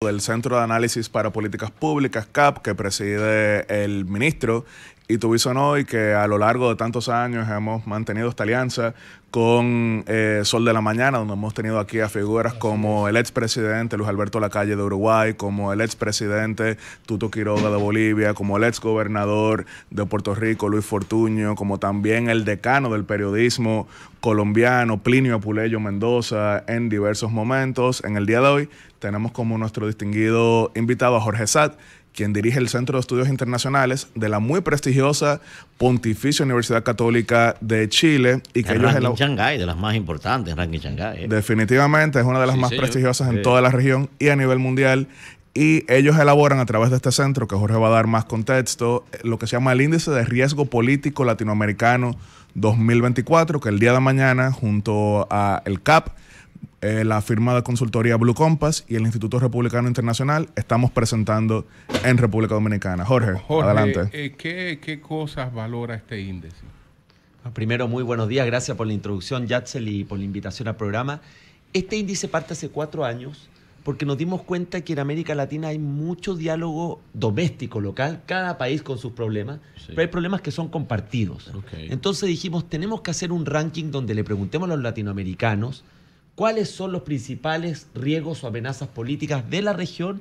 del Centro de Análisis para Políticas Públicas, CAP, que preside el ministro Ito Bissonoy, que a lo largo de tantos años hemos mantenido esta alianza con Sol de la Mañana, donde hemos tenido aquí a figuras como el expresidente Luis Alberto Lacalle de Uruguay, como el expresidente Tuto Quiroga de Bolivia, como el exgobernador de Puerto Rico, Luis Fortuño, como también el decano del periodismo colombiano, Plinio Apuleyo Mendoza, en diversos momentos. En el día de hoy tenemos como nuestro distinguido invitado a Jorge Saad, quien dirige el Centro de Estudios Internacionales de la muy prestigiosa Pontificia Universidad Católica de Chile. Y que el ranking Shanghái, de las más importantes, ranking Shanghái. Definitivamente es una de las más prestigiosas en toda la región y a nivel mundial. Y ellos elaboran a través de este centro, que Jorge va a dar más contexto, lo que se llama el Índice de Riesgo Político Latinoamericano 2024, que el día de mañana, junto a el CAP, la firma de consultoría Blue Compass y el Instituto Republicano Internacional, estamos presentando en República Dominicana. Jorge, adelante. ¿Qué cosas valora este índice? Primero, muy buenos días. Gracias por la introducción, Yatzel, y por la invitación al programa. Este índice parte hace 4 años porque nos dimos cuenta que en América Latina hay mucho diálogo doméstico, local, cada país con sus problemas, pero hay problemas que son compartidos. Entonces dijimos, tenemos que hacer un ranking donde le preguntemos a los latinoamericanos cuáles son los principales riesgos o amenazas políticas de la región,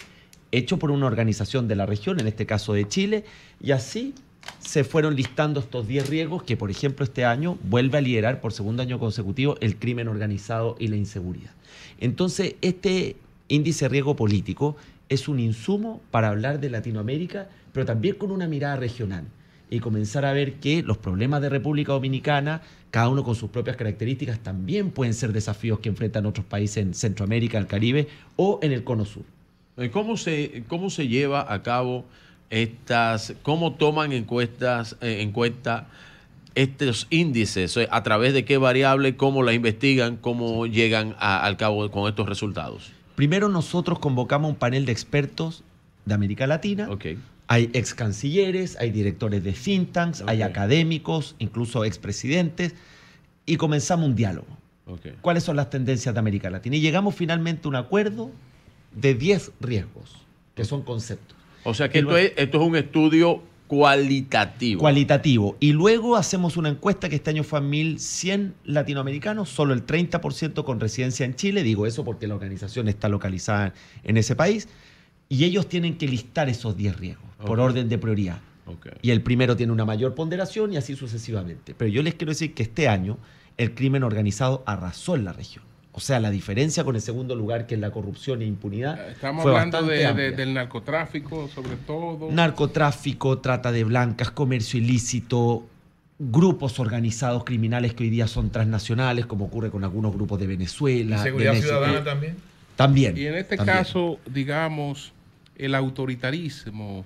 hecho por una organización de la región, en este caso de Chile, y así se fueron listando estos 10 riesgos que, por ejemplo, este año vuelve a liderar por segundo año consecutivo el crimen organizado y la inseguridad. Entonces, este índice de riesgo político es un insumo para hablar de Latinoamérica, pero también con una mirada regional, y comenzar a ver que los problemas de República Dominicana, cada uno con sus propias características, también pueden ser desafíos que enfrentan otros países en Centroamérica, el Caribe o en el Cono Sur. ¿Cómo se lleva a cabo cómo toman en cuenta estos índices? ¿A través de qué variable? ¿Cómo las investigan? ¿Cómo llegan al cabo con estos resultados? Primero, nosotros convocamos un panel de expertos de América Latina. Hay ex cancilleres, hay directores de think tanks, hay académicos, incluso expresidentes, y comenzamos un diálogo. ¿Cuáles son las tendencias de América Latina? Y llegamos finalmente a un acuerdo de 10 riesgos, que son conceptos. O sea que esto es un estudio cualitativo. Cualitativo. Y luego hacemos una encuesta que este año fue a 1.100 latinoamericanos, solo el 30% con residencia en Chile. Digo eso porque la organización está localizada en ese país. Y ellos tienen que listar esos 10 riesgos por orden de prioridad. Y el primero tiene una mayor ponderación y así sucesivamente. Pero yo les quiero decir que este año el crimen organizado arrasó en la región. O sea, la diferencia con el segundo lugar, que es la corrupción e impunidad, estamos fue hablando del narcotráfico, sobre todo. Narcotráfico, trata de blancas, comercio ilícito, grupos organizados criminales que hoy día son transnacionales, como ocurre con algunos grupos de Venezuela. ¿Y seguridad ciudadana también? También. Y en este caso, digamos, el autoritarismo,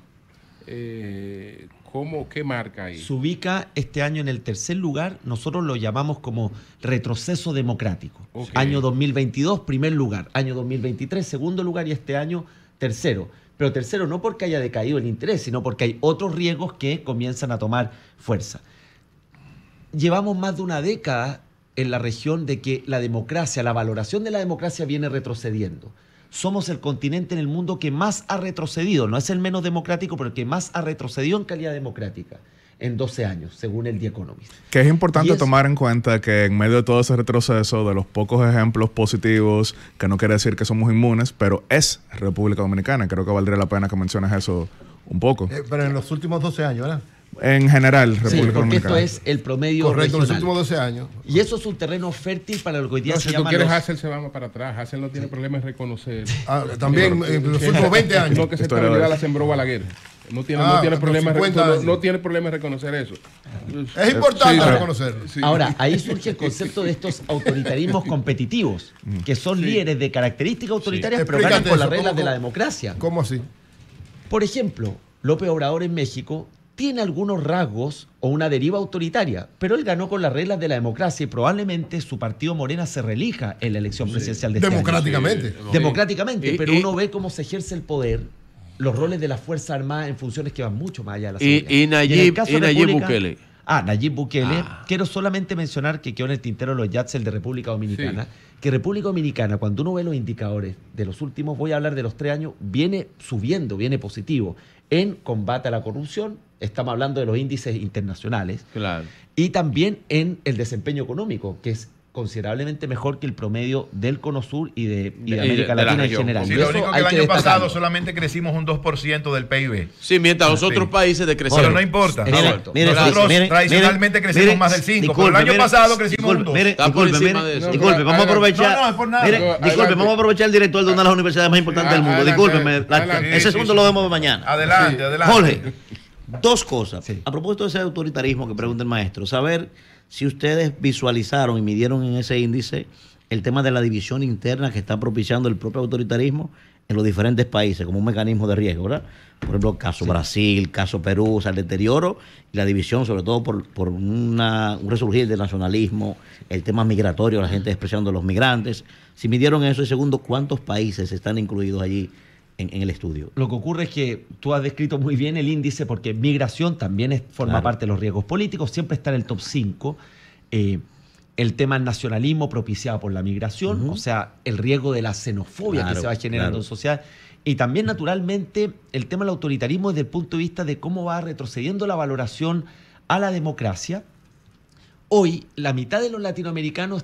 ¿qué marca ahí? Se ubica este año en el 3er lugar. Nosotros lo llamamos como retroceso democrático. Año 2022, primer lugar. Año 2023, segundo lugar. Y este año, tercero. Pero tercero no porque haya decaído el interés, sino porque hay otros riesgos que comienzan a tomar fuerza. Llevamos más de una década en la región de que la democracia, la valoración de la democracia viene retrocediendo. Somos el continente en el mundo que más ha retrocedido, no es el menos democrático, pero el que más ha retrocedido en calidad democrática en 12 años, según el The Economist. Que es importante tomar en cuenta que en medio de todo ese retroceso, de los pocos ejemplos positivos, que no quiere decir que somos inmunes, pero es República Dominicana. Creo que valdría la pena que menciones eso un poco. Pero en los últimos 12 años, ¿verdad? En general, República Dominicana. Esto es el promedio correcto, regional. Los últimos 12 años. Y eso es un terreno fértil para lo que hoy día se llama. Si tú quieres, Hassel se va para atrás. Hassel no tiene problema en reconocer. También en los últimos 20 años. No, que esa estabilidad la sembró Balaguer. No tiene problema en reconocer eso. Es importante reconocerlo. Ahora, ahí surge el concepto de estos autoritarismos competitivos, que son líderes de características autoritarias, pero ganan con las reglas de la democracia. ¿Cómo así? Por ejemplo, López Obrador en México tiene algunos rasgos o una deriva autoritaria, pero él ganó con las reglas de la democracia y probablemente su partido Morena se reelija en la elección presidencial de este democráticamente. año. Democráticamente, pero uno ve cómo se ejerce el poder, los roles de las Fuerzas Armadas en funciones que van mucho más allá de la seguridad. Y Nayib Bukele. Nayib Bukele. Quiero solamente mencionar que quedó en el tintero los Yatzel de República Dominicana. Sí. Que República Dominicana, cuando uno ve los indicadores de los últimos, voy a hablar de los 3 años, viene subiendo, viene positivo. En combate a la corrupción, estamos hablando de los índices internacionales. Claro. Y también en el desempeño económico, que es considerablemente mejor que el promedio del Cono Sur y de América Latina en general. Sí, lo único que el año pasado solamente crecimos un 2% del PIB. Sí, mientras los otros países decrecieron. Pero no importa. Nosotros tradicionalmente crecimos más del 5%, pero el año pasado crecimos un 2%. Disculpe, vamos a aprovechar. No, es por nada. Disculpe, vamos a aprovechar el director de una de las universidades más importantes del mundo. Discúlpeme, ese asunto lo vemos mañana. Adelante. Jorge, 2 cosas. A propósito de ese autoritarismo que pregunta el maestro, saber si ustedes visualizaron y midieron en ese índice el tema de la división interna que está propiciando el propio autoritarismo en los diferentes países como un mecanismo de riesgo, ¿verdad? Por ejemplo, caso Brasil, caso Perú, o sea, el deterioro y la división, sobre todo por un resurgir del nacionalismo, el tema migratorio, la gente despreciando a los migrantes. Si midieron eso, y segundo, ¿cuántos países están incluidos allí en el estudio? Lo que ocurre es que tú has descrito muy bien el índice porque migración también forma parte de los riesgos políticos, siempre está en el top 5. El tema del nacionalismo propiciado por la migración, o sea, el riesgo de la xenofobia que se va generando en sociedad. Y también, naturalmente, el tema del autoritarismo desde el punto de vista de cómo va retrocediendo la valoración a la democracia. Hoy, la mitad de los latinoamericanos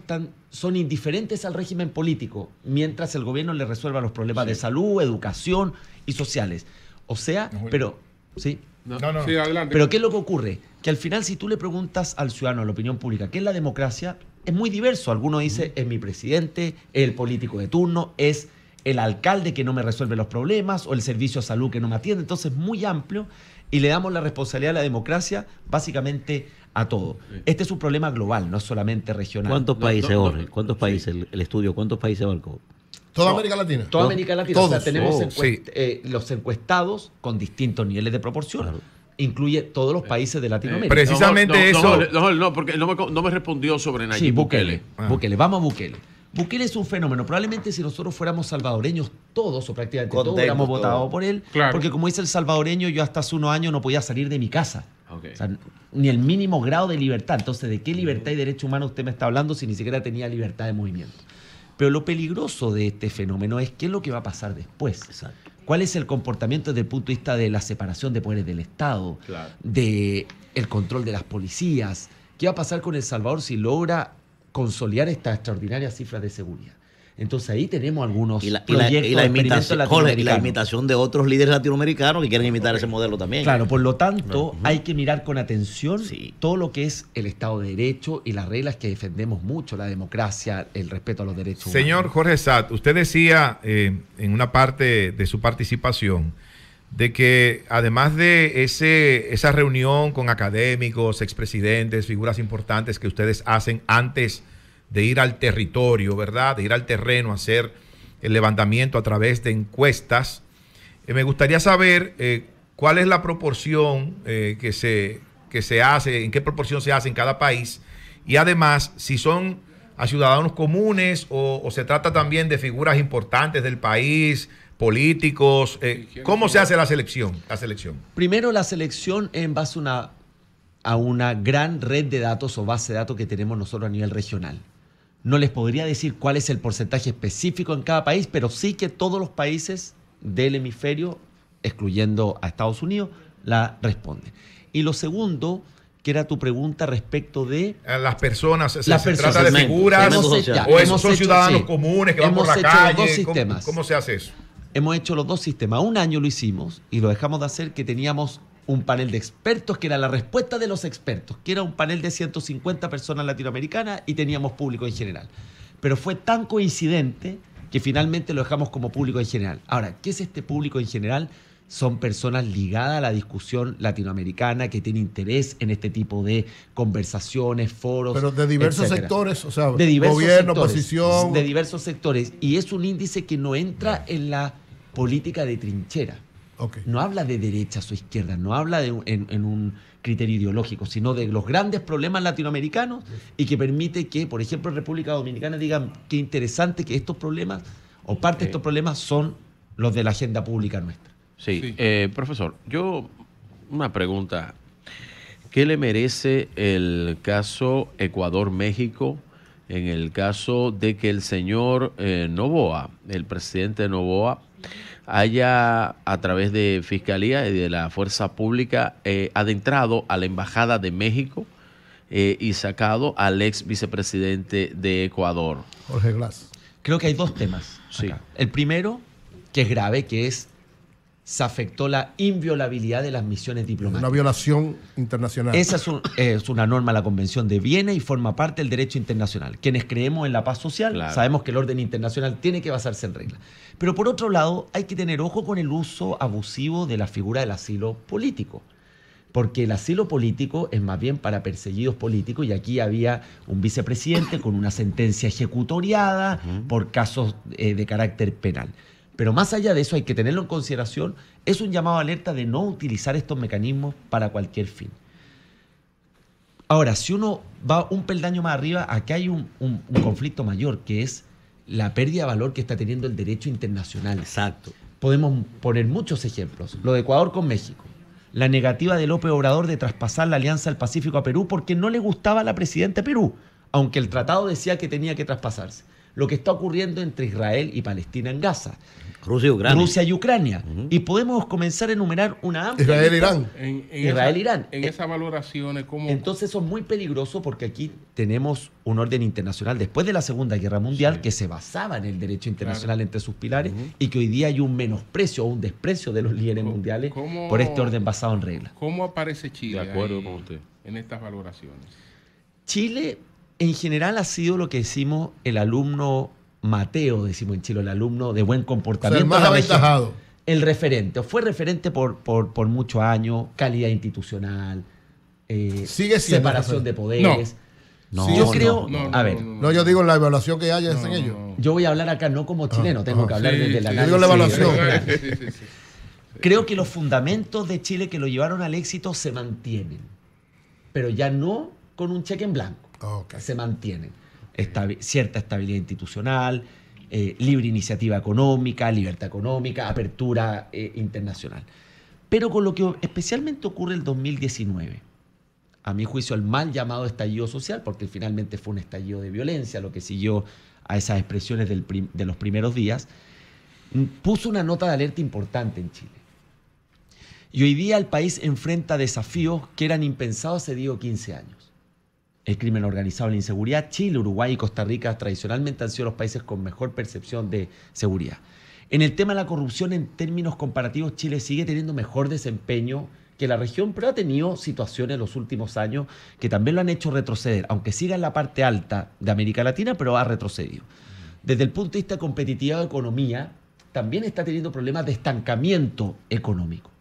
son indiferentes al régimen político, mientras el gobierno les resuelva los problemas de salud, educación y sociales. O sea, pero... ¿sí? No. Sí, adelante. Pero ¿qué es lo que ocurre? Que al final, si tú le preguntas al ciudadano, a la opinión pública, ¿qué es la democracia? Es muy diverso. Algunos dicen, es mi presidente, es el político de turno, es el alcalde que no me resuelve los problemas o el servicio de salud que no me atiende. Entonces, es muy amplio y le damos la responsabilidad a la democracia básicamente a todo. Este es un problema global, no es solamente regional. ¿Cuántos países, Jorge? ¿Cuántos países el estudio? ¿Cuántos países abarcó? ¿Toda América Latina? Toda América Latina. Todos. O sea, tenemos los encuestados con distintos niveles de proporción. Claro. Incluye todos los países de Latinoamérica. Precisamente eso. No, porque no me respondió sobre Nayib Sí, Bukele. Bukele, vamos a Bukele. Bukele es un fenómeno. Probablemente si nosotros fuéramos salvadoreños todos, o prácticamente todos, hubiéramos votado por él. Claro. Porque como dice el salvadoreño, yo hasta hace unos años no podía salir de mi casa. Okay. O sea, ni el mínimo grado de libertad. Entonces, ¿de qué libertad y derecho humano usted me está hablando si ni siquiera tenía libertad de movimiento? Pero lo peligroso de este fenómeno es qué es lo que va a pasar después. Exacto. ¿Cuál es el comportamiento desde el punto de vista de la separación de poderes del Estado, de el control de las policías? ¿Qué va a pasar con El Salvador si logra consolidar estas extraordinarias cifras de seguridad? Entonces ahí tenemos algunos proyectos la imitación de otros líderes latinoamericanos que quieren imitar ese modelo también. Claro, por lo tanto, hay que mirar con atención todo lo que es el Estado de Derecho y las reglas que defendemos mucho, la democracia, el respeto a los derechos humanos. Señor Jorge Satt, usted decía en una parte de su participación de que además de esa reunión con académicos, expresidentes, figuras importantes que ustedes hacen antes de ir al territorio, ¿verdad? De ir al terreno a hacer el levantamiento a través de encuestas. Me gustaría saber cuál es la proporción que se hace, en qué proporción se hace en cada país y además si son a ciudadanos comunes o se trata también de figuras importantes del país, políticos. ¿Cómo se hace la selección? Primero, la selección en base a una gran red de datos o base de datos que tenemos nosotros a nivel regional. No les podría decir cuál es el porcentaje específico en cada país, pero sí que todos los países del hemisferio, excluyendo a Estados Unidos, la responden. Y lo segundo, que era tu pregunta respecto de... Las personas, ¿se trata de figuras o esos son ciudadanos comunes que van por la calle? ¿Cómo se hace eso? Hemos hecho los dos sistemas. Un año lo hicimos y lo dejamos de hacer que teníamos un panel de expertos, que era la respuesta de los expertos, que era un panel de 150 personas latinoamericanas y teníamos público en general. Pero fue tan coincidente que finalmente lo dejamos como público en general. Ahora, ¿qué es este público en general? Son personas ligadas a la discusión latinoamericana que tienen interés en este tipo de conversaciones, foros, pero de diversos etcétera. Sectores, o sea, de diversos gobierno, sectores, oposición. De diversos sectores. Y es un índice que no entra en la política de trinchera. Okay. No habla de derechas o izquierdas, no habla en un criterio ideológico, sino de los grandes problemas latinoamericanos y que permite que, por ejemplo, en República Dominicana digan qué interesante que estos problemas o parte de estos problemas son los de la agenda pública nuestra. Sí. Profesor, una pregunta. ¿Qué le merece el caso Ecuador-México en el caso de que el señor Noboa, el presidente Noboa, haya a través de Fiscalía y de la Fuerza Pública adentrado a la Embajada de México y sacado al ex vicepresidente de Ecuador? Jorge Glass. Creo que hay dos temas. Sí. Acá. El primero, que es grave, que es se afectó la inviolabilidad de las misiones diplomáticas. Una violación internacional. Esa es una norma de la Convención de Viena y forma parte del derecho internacional. Quienes creemos en la paz social, claro, sabemos que el orden internacional tiene que basarse en reglas. Pero por otro lado, hay que tener ojo con el uso abusivo de la figura del asilo político. Porque el asilo político es más bien para perseguidos políticos y aquí había un vicepresidente con una sentencia ejecutoriada por casos de carácter penal. Pero más allá de eso hay que tenerlo en consideración, es un llamado a alerta de no utilizar estos mecanismos para cualquier fin. Ahora, si uno va un peldaño más arriba, aquí hay un conflicto mayor, que es la pérdida de valor que está teniendo el derecho internacional. Exacto. Podemos poner muchos ejemplos. Lo de Ecuador con México. La negativa de López Obrador de traspasar la Alianza del Pacífico a Perú porque no le gustaba a la presidenta de Perú, aunque el tratado decía que tenía que traspasarse. Lo que está ocurriendo entre Israel y Palestina en Gaza. Rusia y Ucrania. Y podemos comenzar a enumerar una amplia Israel-Irán. Israel-Irán. En esas valoraciones, ¿cómo? Entonces eso es muy peligroso porque aquí tenemos un orden internacional después de la Segunda Guerra Mundial que se basaba en el derecho internacional entre sus pilares y que hoy día hay un menosprecio o un desprecio de los líderes mundiales por este orden basado en reglas. ¿Cómo aparece Chile De acuerdo con usted en estas valoraciones? Chile en general ha sido lo que decimos el alumno Mateo, decimos en Chile, el alumno de buen comportamiento. O sea, el más aventajado. El referente, fue referente por muchos años, calidad institucional, separación de poderes. No. Yo creo, a ver. No, yo digo la evaluación que haya en ellos. Yo voy a hablar acá no como chileno, tengo que hablar desde la análisis. Digo la evaluación. Creo que los fundamentos de Chile que lo llevaron al éxito se mantienen, pero ya no con un cheque en blanco. Okay. Se mantienen. Cierta estabilidad institucional, libre iniciativa económica, libertad económica, apertura internacional. Pero con lo que especialmente ocurre el 2019, a mi juicio el mal llamado estallido social, porque finalmente fue un estallido de violencia, lo que siguió a esas expresiones de los primeros días, puso una nota de alerta importante en Chile. Y hoy día el país enfrenta desafíos que eran impensados hace 10 o 15 años. El crimen organizado, la inseguridad. Chile, Uruguay y Costa Rica tradicionalmente han sido los países con mejor percepción de seguridad. En el tema de la corrupción, en términos comparativos, Chile sigue teniendo mejor desempeño que la región, pero ha tenido situaciones en los últimos años que también lo han hecho retroceder, aunque siga en la parte alta de América Latina, pero ha retrocedido. Desde el punto de vista competitivo de economía, también está teniendo problemas de estancamiento económico.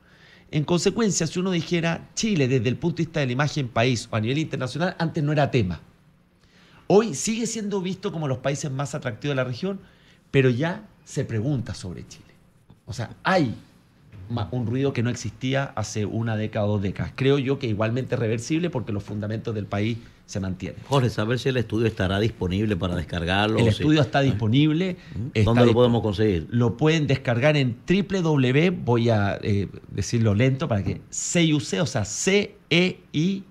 En consecuencia, si uno dijera Chile desde el punto de vista de la imagen país o a nivel internacional, antes no era tema. Hoy sigue siendo visto como los países más atractivos de la región, pero ya se pregunta sobre Chile. O sea, hay un ruido que no existía hace una década o 2 décadas. Creo yo que igualmente reversible porque los fundamentos del país se mantienen. Jorge, saber si el estudio estará disponible para descargarlo. El estudio está disponible. ¿Dónde lo podemos conseguir? Lo pueden descargar en www, voy a decirlo lento para que CEIUC, o sea, CEIUC.cl,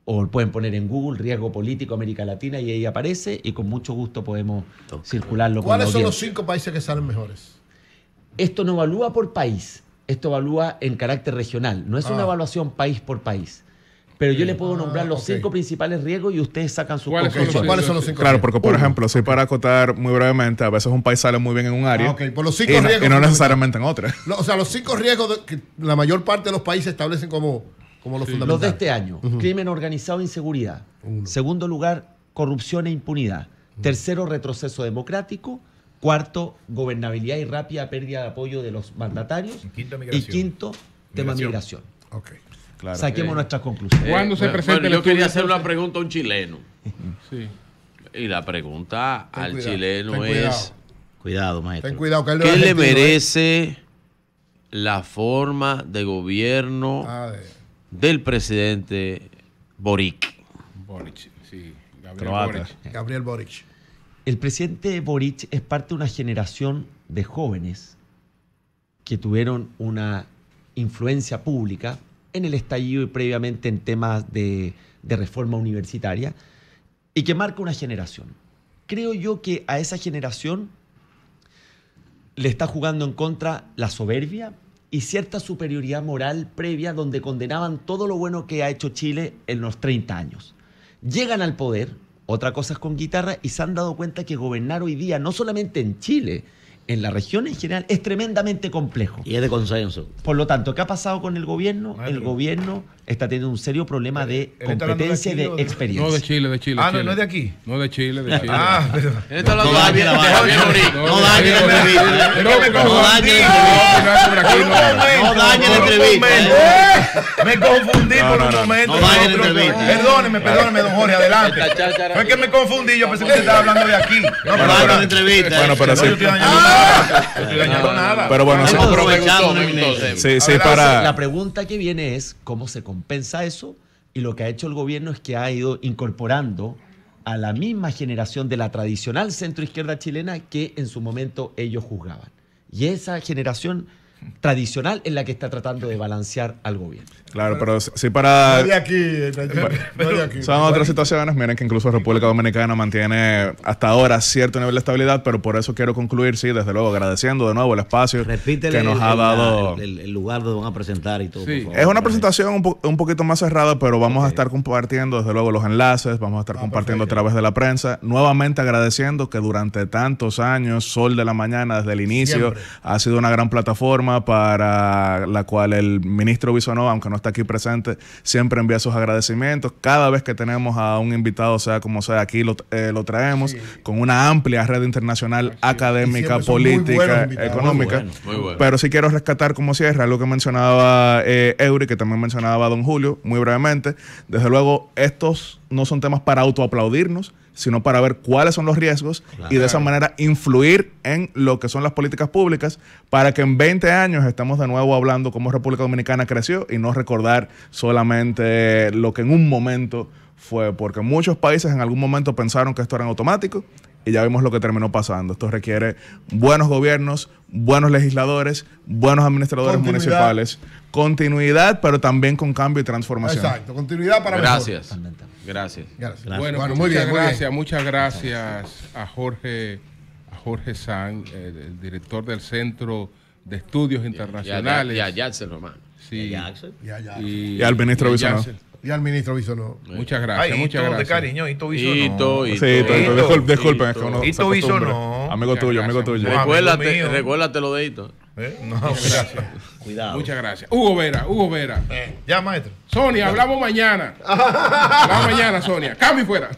o pueden poner en Google Riesgo Político América Latina y ahí aparece y con mucho gusto podemos circularlo. ¿Cuáles son los 5 países que salen mejores? Esto no evalúa por país, esto evalúa en carácter regional, no es una evaluación país por país. Pero yo le puedo nombrar los 5 principales riesgos y ustedes sacan sus conclusiones. ¿Cuáles son los 5 Claro, porque por ejemplo, si para acotar muy brevemente, a veces un país sale muy bien en un área por los 5 riesgos, y no necesariamente en otra. O sea, los 5 riesgos que la mayor parte de los países establecen como los fundamentales. Los de este año, crimen organizado e inseguridad. Segundo lugar, corrupción e impunidad. Tercero, retroceso democrático. Cuarto, gobernabilidad y rápida pérdida de apoyo de los mandatarios. Y quinto, tema migración. Okay. Claro. Saquemos nuestras conclusiones. ¿Cuándo se presenta el yo quería estudio, hacer una pregunta a un chileno. Sí. Y la pregunta al cuidado, chileno es... Cuidado, maestro. Ten cuidado, que él ¿Qué le merece la forma de gobierno del presidente Boric? Boric, sí. Gabriel Boric. El presidente Boric es parte de una generación de jóvenes que tuvieron una influencia pública en el estallido y previamente en temas de reforma universitaria, y que marca una generación. Creo yo que a esa generación le está jugando en contra la soberbia y cierta superioridad moral previa, donde condenaban todo lo bueno que ha hecho Chile en los 30 años. Llegan al poder, otra cosa es con guitarra, y se han dado cuenta que gobernar hoy día, no solamente en Chile, en la región en general, es tremendamente complejo. Y es de consenso. Por lo tanto, ¿qué ha pasado con el gobierno? El gobierno está teniendo un serio problema de competencia y de experiencia. No, de Chile, de Chile. Ah, Chile. no es de aquí. No, de Chile, de Chile. Ah, pero... No dañe la entrevista. No dañe la entrevista. No dañe la entrevista. Me confundí por un momento. No dañe la entrevista. Perdóneme, don Jorge, adelante. Fue que me confundí, yo pensé que usted estaba hablando de aquí. No dañe la entrevista. Bueno, pero sí. No estoy dañando nada. Pero bueno, sí. Sí, para... La pregunta que viene es cómo se compensa eso, y lo que ha hecho el gobierno es que ha ido incorporando a la misma generación de la tradicional centroizquierda chilena que en su momento ellos juzgaban. Y esa generación tradicional es la que está tratando de balancear al gobierno. Claro, pero sí para... No de aquí. Son otras situaciones. Miren que incluso República Dominicana mantiene hasta ahora cierto nivel de estabilidad, pero por eso quiero concluir, sí, desde luego, agradeciendo de nuevo el espacio que nos ha dado... El lugar donde van a presentar y todo. Sí. Por favor. Es una presentación un poquito más cerrada, pero vamos a estar compartiendo, desde luego, los enlaces, vamos a estar compartiendo a través de la prensa. Nuevamente agradeciendo que durante tantos años, Sol de la Mañana, desde el inicio, ha sido una gran plataforma para la cual el ministro Bisonó, aunque no está aquí presente, siempre envía sus agradecimientos. Cada vez que tenemos a un invitado, sea como sea, aquí lo traemos con una amplia red internacional académica, política, económica. Muy bueno. Pero sí quiero rescatar como cierre algo que mencionaba Eury, que también mencionaba don Julio, muy brevemente. Desde luego, estos no son temas para autoaplaudirnos, sino para ver cuáles son los riesgos y de esa manera influir en lo que son las políticas públicas para que en 20 años estemos de nuevo hablando cómo República Dominicana creció y no recordar solamente lo que en un momento fue, porque muchos países en algún momento pensaron que esto era en automático y ya vimos lo que terminó pasando. Esto requiere buenos gobiernos, buenos legisladores, buenos administradores municipales, continuidad, pero también con cambio y transformación. Exacto, continuidad para Gracias. Gracias. Bueno, muy bien, muchas gracias a Jorge San, el director del Centro de Estudios Internacionales. Y a Yatzel, hermano. Sí. Y al ministro Bisonó. Y al ministro Bisonó. Muchas gracias, muchas de gracias. cariño, Hito Bisonó. Disculpen, es que uno Hito Bisonó. Amigo tuyo. Recuérdate lo de Hito. No, Gracias. Cuidado. Muchas gracias. Hugo Vera. ya, maestro. Sonia, hablamos mañana. Hablamos mañana, Sonia. Cambio y fuera.